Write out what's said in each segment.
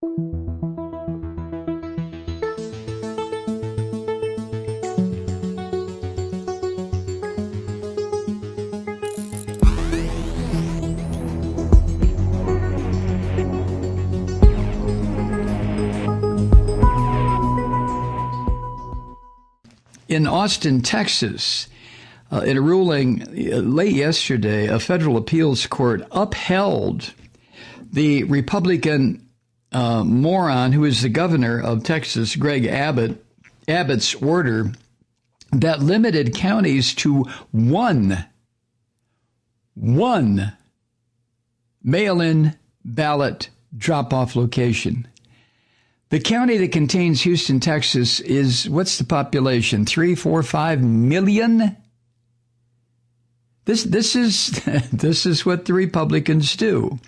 In Austin, Texas, in a ruling late yesterday, a federal appeals court upheld the Republican moron who is the governor of Texas, Greg Abbott's order that limited counties to one mail-in ballot drop-off location. The county that contains Houston, Texas is, what's the population? 3, 4, 5 million? This is what the Republicans do.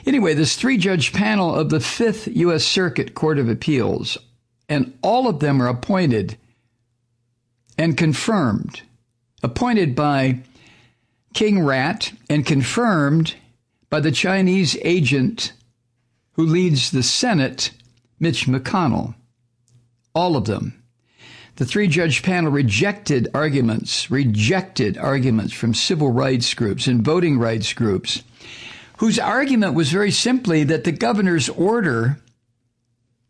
Anyway, this 3-judge panel of the 5th U.S. Circuit Court of Appeals, and all of them are appointed and confirmed, appointed by King Rat and confirmed by the Chinese agent who leads the Senate, Mitch McConnell. All of them. The 3-judge panel rejected arguments from civil rights groups and voting rights groups, whose argument was very simply that the governor's order,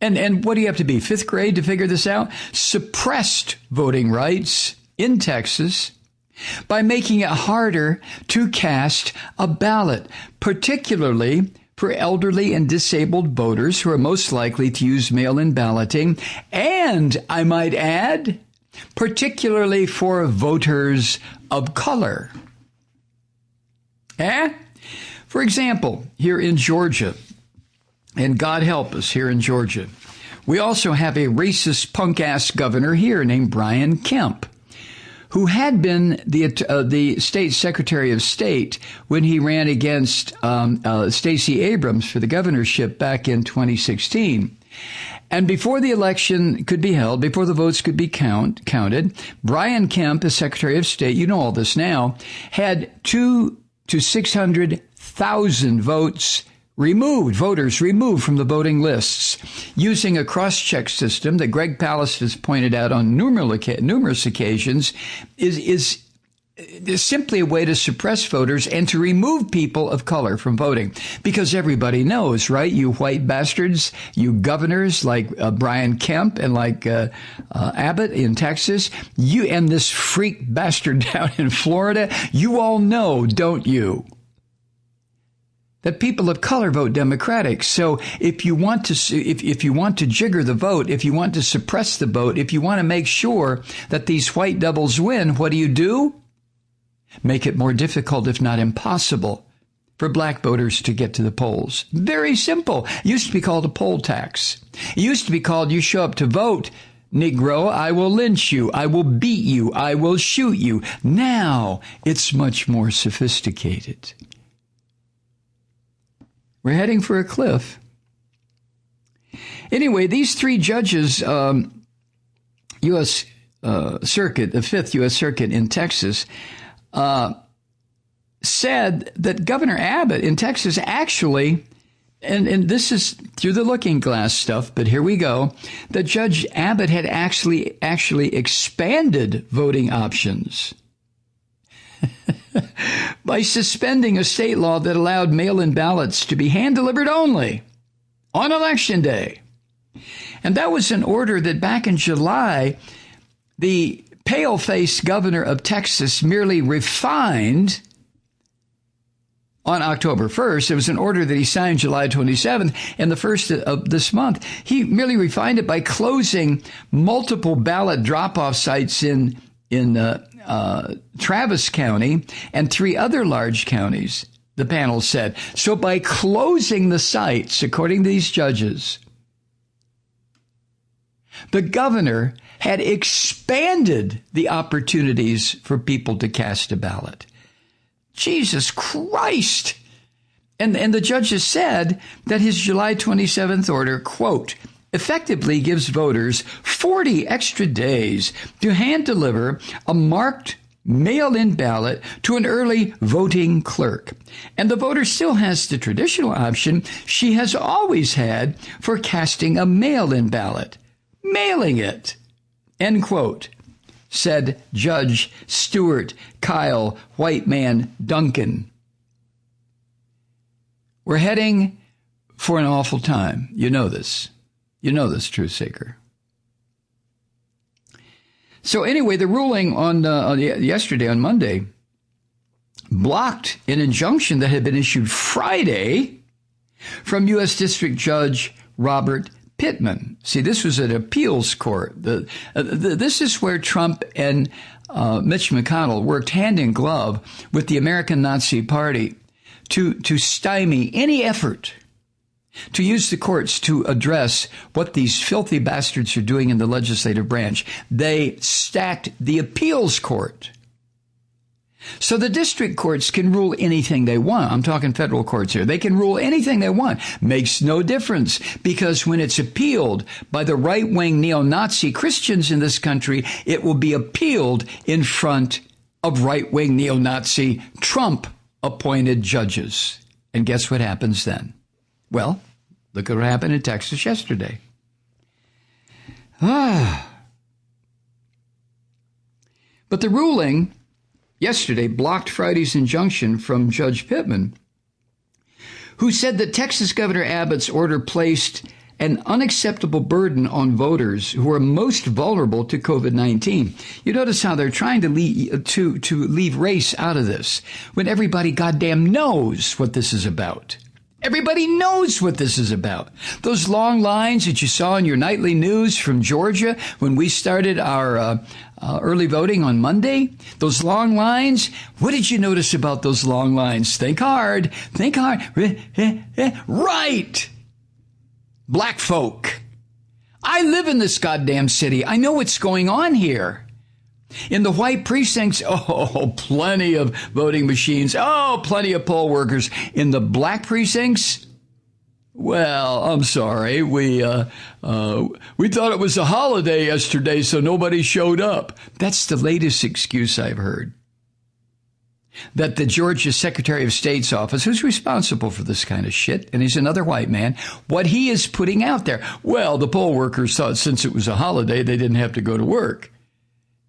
and what do you have to be, 5th grade to figure this out, suppressed voting rights in Texas by making it harder to cast a ballot, particularly for elderly and disabled voters who are most likely to use mail-in balloting, and, I might add, particularly for voters of color. For example, here in Georgia, and God help us here in Georgia, we also have a racist punk-ass governor here named Brian Kemp, who had been the state secretary of state when he ran against Stacey Abrams for the governorship back in 2016. And before the election could be held, before the votes could be counted, Brian Kemp, as Secretary of State, you know all this now, had 200,000 to 600,000 voters removed from the voting lists using a cross-check system that Greg Palast has pointed out on numerous occasions is simply a way to suppress voters and to remove people of color from voting. Because everybody knows, right? You white bastards, you governors like Brian Kemp and like Abbott in Texas, you and this freak bastard down in Florida, you all know, don't you, that people of color vote Democratic. So if you want to if you want to jigger the vote, if you want to suppress the vote, if you want to make sure that these white devils win, what do? Make it more difficult, if not impossible, for black voters to get to the polls. Very simple. It used to be called a poll tax. It used to be called, you show up to vote, Negro, I will lynch you, I will beat you, I will shoot you. Now it's much more sophisticated. We're heading for a cliff. Anyway, these 3 judges, U.S. Circuit, the 5th U.S. Circuit in Texas, said that Governor Abbott in Texas actually, and this is through the looking glass stuff, but here we go, that Judge Abbott had actually expanded voting options by suspending a state law that allowed mail-in ballots to be hand-delivered only on Election Day. And that was an order that back in July, the pale-faced governor of Texas merely refined on October 1st. It was an order that he signed July 27th, and the 1st of this month. He merely refined it by closing multiple ballot drop-off sites in Travis County and 3 other large counties, the panel said. So by closing the sites, according to these judges, the governor had expanded the opportunities for people to cast a ballot. Jesus Christ! And the judges said that his July 27th order, quote, effectively gives voters 40 extra days to hand deliver a marked mail-in ballot to an early voting clerk. And the voter still has the traditional option she has always had for casting a mail-in ballot, mailing it, end quote, said Judge Stuart Kyle White Man Duncan. We're heading for an awful time. You know this. You know this, truth seeker. So anyway, the ruling on yesterday, on Monday, blocked an injunction that had been issued Friday from U.S. District Judge Robert Pittman. See, this was an appeals court. This is where Trump and Mitch McConnell worked hand in glove with the American Nazi Party to stymie any effort to use the courts to address what these filthy bastards are doing in the legislative branch. They stacked the appeals court. So the district courts can rule anything they want. I'm talking federal courts here. They can rule anything they want. Makes no difference, because when it's appealed by the right-wing neo-Nazi Christians in this country, it will be appealed in front of right-wing neo-Nazi Trump-appointed judges. And guess what happens then? Well, look at what happened in Texas yesterday. But the ruling yesterday blocked Friday's injunction from Judge Pittman, who said that Texas Governor Abbott's order placed an unacceptable burden on voters who are most vulnerable to COVID-19. You notice how they're trying to leave race out of this when everybody goddamn knows what this is about. Everybody knows what this is about. Those long lines that you saw in your nightly news from Georgia when we started our early voting on Monday, those long lines, what did you notice about those long lines? Think hard. Think hard. Right. Black folk. I live in this goddamn city. I know what's going on here. In the white precincts, oh, plenty of voting machines. Oh, plenty of poll workers. In the black precincts, well, I'm sorry. We thought it was a holiday yesterday, so nobody showed up. That's the latest excuse I've heard. That the Georgia Secretary of State's office, who's responsible for this kind of shit, and he's another white man, what he is putting out there. Well, the poll workers thought since it was a holiday, they didn't have to go to work.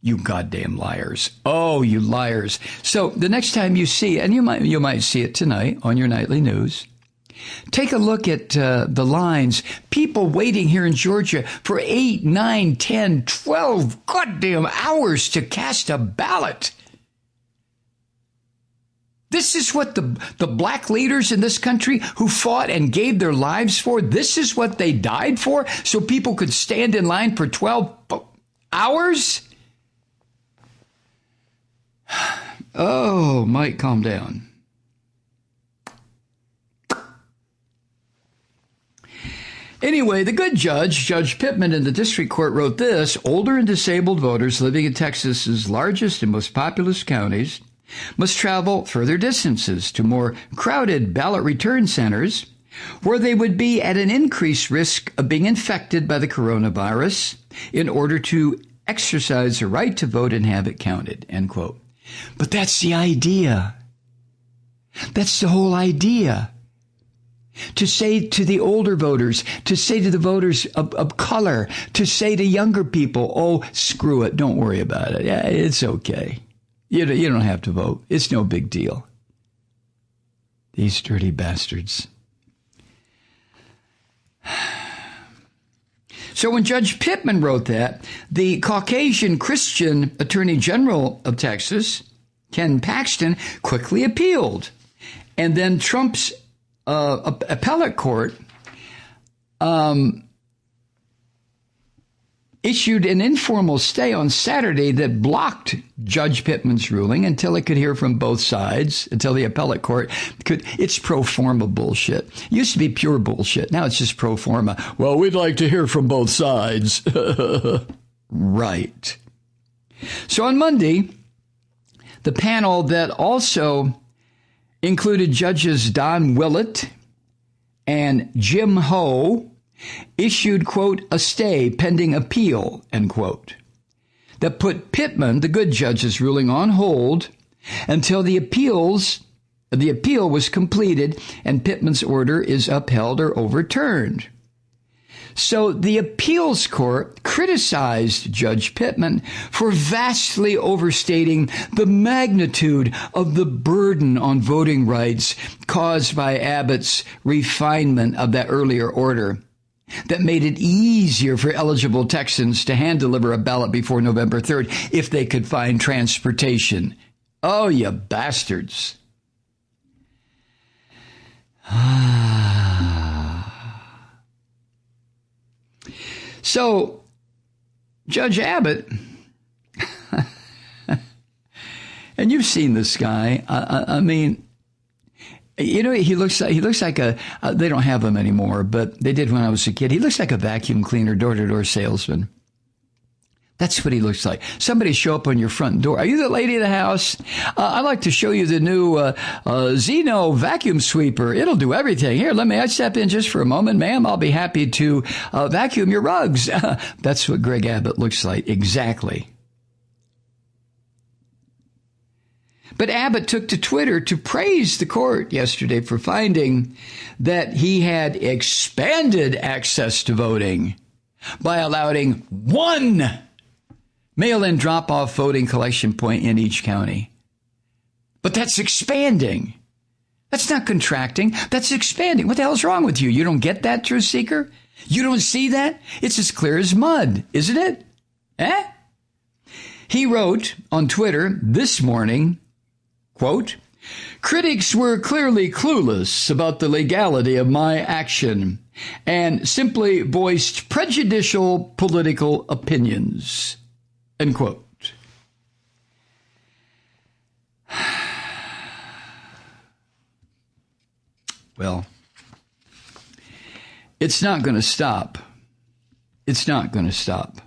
You goddamn liars. Oh, you liars. So the next time you see, and you might see it tonight on your nightly news, take a look at the lines. People waiting here in Georgia for 8, 9, 10, 12 goddamn hours to cast a ballot. This is what the black leaders in this country who fought and gave their lives for, this is what they died for, so people could stand in line for 12 hours? Oh, Mike, calm down. Anyway, the good judge, Judge Pittman in the district court, wrote this: older and disabled voters living in Texas's largest and most populous counties must travel further distances to more crowded ballot return centers where they would be at an increased risk of being infected by the coronavirus in order to exercise the right to vote and have it counted, end quote. But that's the idea. That's the whole idea. To say to the older voters, to say to the voters of color, to say to younger people, oh, screw it, don't worry about it. Yeah, it's okay. You don't have to vote. It's no big deal. These dirty bastards. So when Judge Pittman wrote that, the Caucasian Christian Attorney General of Texas, Ken Paxton, quickly appealed. And then Trump's appellate court issued an informal stay on Saturday that blocked Judge Pittman's ruling until it could hear from both sides, until the appellate court could. It's pro forma bullshit. It used to be pure bullshit. Now it's just pro forma. Well, we'd like to hear from both sides. Right. So on Monday, the panel that also included Judges Don Willett and Jim Ho issued, quote, a stay pending appeal, end quote. that put Pittman, the good judge's ruling, on hold until the appeal was completed and Pittman's order is upheld or overturned. So the appeals court criticized Judge Pittman for vastly overstating the magnitude of the burden on voting rights caused by Abbott's refinement of that earlier order that made it easier for eligible Texans to hand deliver a ballot before November 3rd if they could find transportation. Oh, you bastards. So, Judge Abbott, and you've seen this guy. I mean, you know, he looks like a. They don't have him anymore, but they did when I was a kid. He looks like a vacuum cleaner, door-to-door salesman. That's what he looks like. Somebody show up on your front door. Are you the lady of the house? I'd like to show you the new Zeno vacuum sweeper. It'll do everything. Here, I step in just for a moment, ma'am. I'll be happy to vacuum your rugs. That's what Greg Abbott looks like. Exactly. But Abbott took to Twitter to praise the court yesterday for finding that he had expanded access to voting by allowing one mail-in drop-off voting collection point in each county. But that's expanding. That's not contracting. That's expanding. What the hell's wrong with you? You don't get that, truth seeker? You don't see that? It's as clear as mud, isn't it? Eh? He wrote on Twitter this morning, quote, "Critics were clearly clueless about the legality of my action and simply voiced prejudicial political opinions." End quote. Well, it's not going to stop. It's not going to stop.